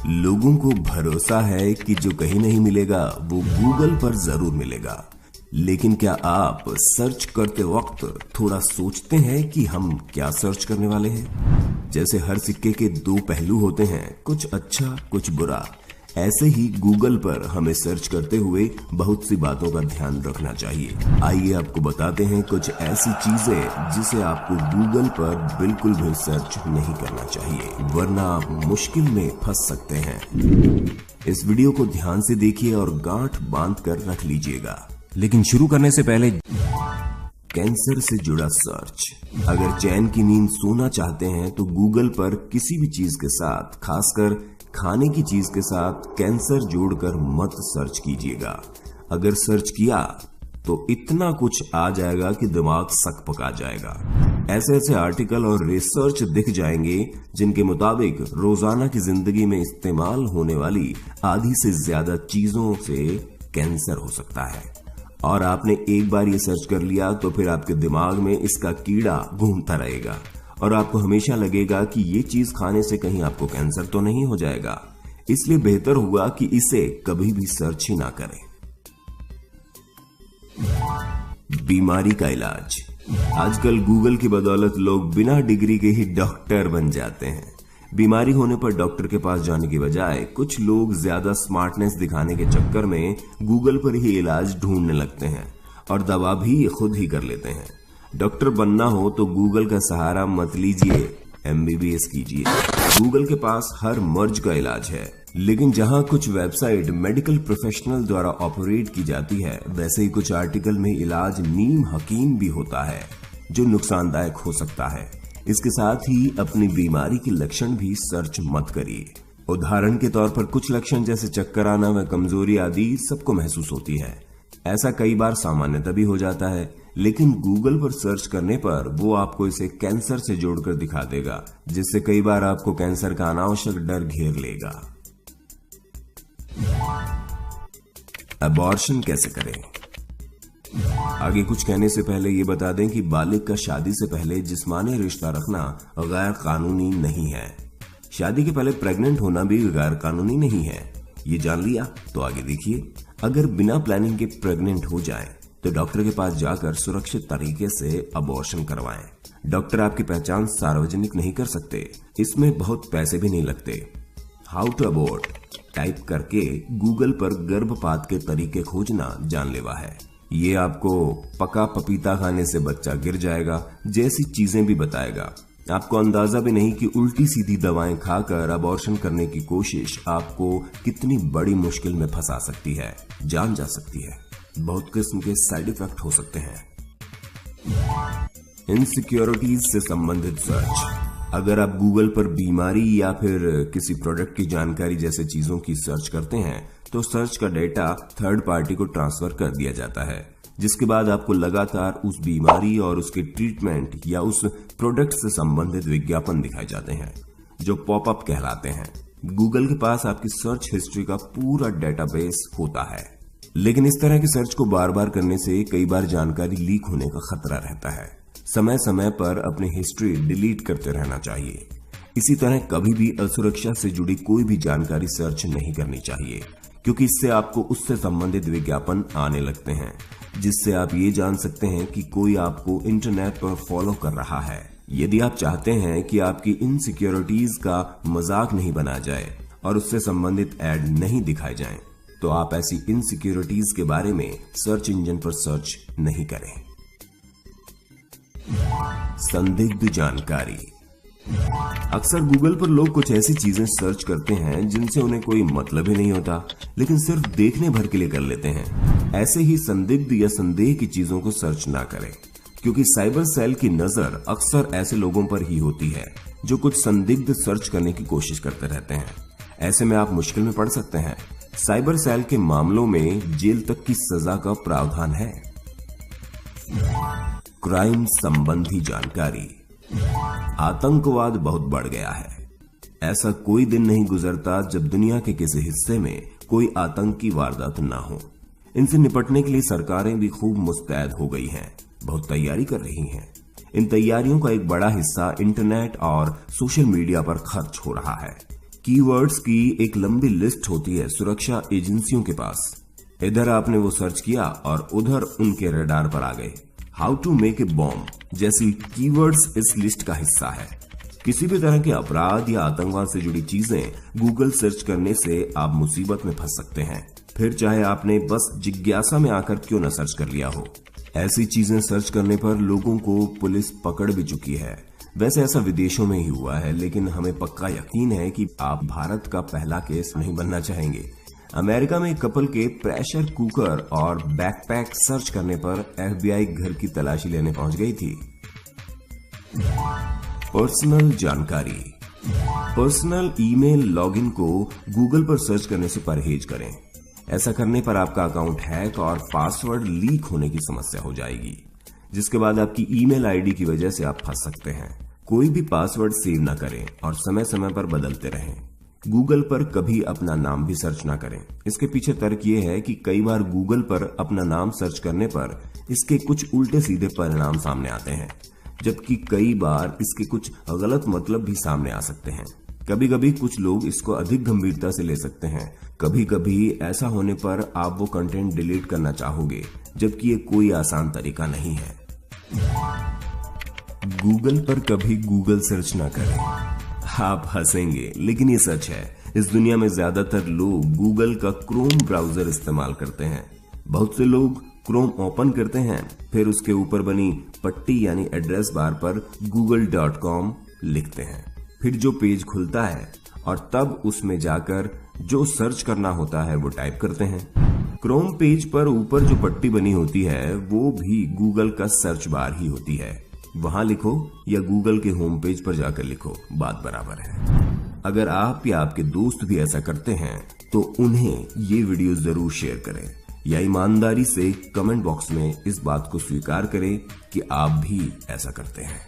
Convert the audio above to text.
लोगों को भरोसा है कि जो कहीं नहीं मिलेगा वो गूगल पर जरूर मिलेगा। लेकिन क्या आप सर्च करते वक्त थोड़ा सोचते हैं कि हम क्या सर्च करने वाले हैं? जैसे हर सिक्के के दो पहलू होते हैं, कुछ अच्छा कुछ बुरा, ऐसे ही गूगल पर हमें सर्च करते हुए बहुत सी बातों का ध्यान रखना चाहिए। आइए आपको बताते हैं कुछ ऐसी चीजें जिसे आपको गूगल पर बिल्कुल भी सर्च नहीं करना चाहिए, वरना आप मुश्किल में फंस सकते हैं। इस वीडियो को ध्यान से देखिए और गांठ बांध कर रख लीजिएगा। लेकिन शुरू करने से पहले, कैंसर से जुड़ा सर्च। अगर चैन की नींद सोना चाहते हैं तो गूगल पर किसी भी चीज के साथ, खासकर खाने की चीज के साथ कैंसर जोड़कर मत सर्च कीजिएगा। अगर सर्च किया तो इतना कुछ आ जाएगा कि दिमाग सक पका जाएगा। ऐसे ऐसे आर्टिकल और रिसर्च दिख जाएंगे जिनके मुताबिक रोजाना की जिंदगी में इस्तेमाल होने वाली आधी से ज्यादा चीजों से कैंसर हो सकता है। और आपने एक बार ये सर्च कर लिया तो फिर आपके दिमाग में इसका कीड़ा घूमता रहेगा और आपको हमेशा लगेगा कि ये चीज खाने से कहीं आपको कैंसर तो नहीं हो जाएगा। इसलिए बेहतर हुआ कि इसे कभी भी सर्च ही ना करें। बीमारी का इलाज। आजकल गूगल की बदौलत लोग बिना डिग्री के ही डॉक्टर बन जाते हैं। बीमारी होने पर डॉक्टर के पास जाने की बजाय कुछ लोग ज्यादा स्मार्टनेस दिखाने के चक्कर में गूगल पर ही इलाज ढूंढने लगते हैं और दवा भी खुद ही कर लेते हैं। डॉक्टर बनना हो तो गूगल का सहारा मत लीजिए, MBBS कीजिए। गूगल के पास हर मर्ज का इलाज है, लेकिन जहां कुछ वेबसाइट मेडिकल प्रोफेशनल द्वारा ऑपरेट की जाती है, वैसे ही कुछ आर्टिकल में इलाज नीम हकीम भी होता है जो नुकसानदायक हो सकता है। इसके साथ ही अपनी बीमारी के लक्षण भी सर्च मत करिए। उदाहरण के तौर पर कुछ लक्षण जैसे चक्कर आना व कमजोरी आदि सबको महसूस होती है। ऐसा कई बार सामान्यतः भी हो जाता है, लेकिन गूगल पर सर्च करने पर वो आपको इसे कैंसर से जोड़कर दिखा देगा, जिससे कई बार आपको कैंसर का अनावश्यक डर घेर लेगा। अबॉर्शन कैसे करें? आगे कुछ कहने से पहले ये बता दें कि बालिग का शादी से पहले जिस्मानी रिश्ता रखना गैर कानूनी नहीं है। शादी के पहले प्रेग्नेंट होना भी गैर कानूनी नहीं है। ये जान लिया तो आगे देखिए। अगर बिना प्लानिंग के प्रेग्नेंट हो जाएं, तो डॉक्टर के पास जाकर सुरक्षित तरीके से अबॉर्शन करवाएं। डॉक्टर आपकी पहचान सार्वजनिक नहीं कर सकते, इसमें बहुत पैसे भी नहीं लगते। हाउ टू अबॉर्ट टाइप करके गूगल पर गर्भपात के तरीके खोजना जानलेवा है। ये आपको पका पपीता खाने से बच्चा गिर जाएगा जैसी चीजें भी बताएगा। आपको अंदाजा भी नहीं कि उल्टी सीधी दवाएं खाकर अबॉर्शन करने की कोशिश आपको कितनी बड़ी मुश्किल में फंसा सकती है, जान जा सकती है। बहुत किस्म के साइड इफेक्ट हो सकते हैं। इनसिक्योरिटीज से संबंधित सर्च। अगर आप गूगल पर बीमारी या फिर किसी प्रोडक्ट की जानकारी जैसे चीजों की सर्च करते हैं तो सर्च का डेटा थर्ड पार्टी को ट्रांसफर कर दिया जाता है, जिसके बाद आपको लगातार उस बीमारी और उसके ट्रीटमेंट या उस प्रोडक्ट से संबंधित विज्ञापन दिखाए जाते हैं जो पॉपअप कहलाते हैं। गूगल के पास आपकी सर्च हिस्ट्री का पूरा डेटाबेस होता है, लेकिन इस तरह की सर्च को बार बार करने से कई बार जानकारी लीक होने का खतरा रहता है। समय समय पर अपनी हिस्ट्री डिलीट करते रहना चाहिए। इसी तरह कभी भी असुरक्षा से जुड़ी कोई भी जानकारी सर्च नहीं करनी चाहिए, क्योंकि इससे आपको उससे संबंधित विज्ञापन आने लगते हैं, जिससे आप ये जान सकते हैं कि कोई आपको इंटरनेट पर फॉलो कर रहा है। यदि आप चाहते हैं कि आपकी इनसिक्योरिटीज का मजाक नहीं बनाया जाए और उससे संबंधित ऐड नहीं दिखाए जाएं, तो आप ऐसी इनसिक्योरिटीज के बारे में सर्च इंजन पर सर्च नहीं करें। संदिग्ध जानकारी। अक्सर गूगल पर लोग कुछ ऐसी चीजें सर्च करते हैं जिनसे उन्हें कोई मतलब ही नहीं होता, लेकिन सिर्फ देखने भर के लिए कर लेते हैं। ऐसे ही संदिग्ध या संदेह की चीजों को सर्च ना करें, क्योंकि साइबर सेल की नजर अक्सर ऐसे लोगों पर ही होती है जो कुछ संदिग्ध सर्च करने की कोशिश करते रहते हैं। ऐसे में आप मुश्किल में पड़ सकते हैं। साइबर सेल के मामलों में जेल तक की सजा का प्रावधान है। क्राइम संबंधी जानकारी। आतंकवाद बहुत बढ़ गया है। ऐसा कोई दिन नहीं गुजरता जब दुनिया के किसी हिस्से में कोई आतंकी वारदात ना हो। इनसे निपटने के लिए सरकारें भी खूब मुस्तैद हो गई हैं, बहुत तैयारी कर रही हैं। इन तैयारियों का एक बड़ा हिस्सा इंटरनेट और सोशल मीडिया पर खर्च हो रहा है। कीवर्ड्स की एक लंबी लिस्ट होती है सुरक्षा एजेंसियों के पास। इधर आपने वो सर्च किया और उधर उनके रडार पर आ गए। How to make a bomb जैसी कीवर्ड्स इस लिस्ट का हिस्सा है। किसी भी तरह के अपराध या आतंकवाद से जुड़ी चीजें गूगल सर्च करने से आप मुसीबत में फंस सकते हैं, फिर चाहे आपने बस जिज्ञासा में आकर क्यों न सर्च कर लिया हो। ऐसी चीजें सर्च करने पर लोगों को पुलिस पकड़ भी चुकी है। वैसे ऐसा विदेशों में ही हुआ है, लेकिन हमें पक्का यकीन है कि आप भारत का पहला केस नहीं बनना चाहेंगे। अमेरिका में कपल के प्रेशर कुकर और बैकपैक सर्च करने पर FBI घर की तलाशी लेने पहुंच गई थी। पर्सनल जानकारी। पर्सनल ईमेल लॉगिन को गूगल पर सर्च करने से परहेज करें। ऐसा करने पर आपका अकाउंट हैक और पासवर्ड लीक होने की समस्या हो जाएगी, जिसके बाद आपकी ईमेल आईडी की वजह से आप फंस सकते हैं। कोई भी पासवर्ड सेव ना करें और समय समय पर बदलते रहें। गूगल पर कभी अपना नाम भी सर्च ना करें। इसके पीछे तर्क ये है कि कई बार गूगल पर अपना नाम सर्च करने पर इसके कुछ उल्टे सीधे परिणाम सामने आते हैं, जबकि कई बार इसके कुछ गलत मतलब भी सामने आ सकते हैं। कभी कभी कुछ लोग इसको अधिक गंभीरता से ले सकते हैं। कभी कभी ऐसा होने पर आप वो कंटेंट डिलीट करना चाहोगे, जबकि ये कोई आसान तरीका नहीं है। गूगल पर कभी गूगल सर्च ना करें। आप हंसेंगे, लेकिन ये सच है। इस दुनिया में ज्यादातर लोग गूगल का क्रोम ब्राउजर इस्तेमाल करते हैं। बहुत से लोग क्रोम ओपन करते हैं, फिर उसके ऊपर बनी पट्टी यानी एड्रेस बार पर google.com लिखते हैं। फिर जो पेज खुलता है और तब उसमें जाकर जो सर्च करना होता है वो टाइप करते हैं। क्रोम पेज पर ऊपर जो पट्टी बनी होती है वो भी गूगल का सर्च बार ही होती है। वहां लिखो या गूगल के होम पेज पर जाकर लिखो, बात बराबर है। अगर आप या आपके दोस्त भी ऐसा करते हैं तो उन्हें ये वीडियो जरूर शेयर करें या ईमानदारी से कमेंट बॉक्स में इस बात को स्वीकार करें कि आप भी ऐसा करते हैं।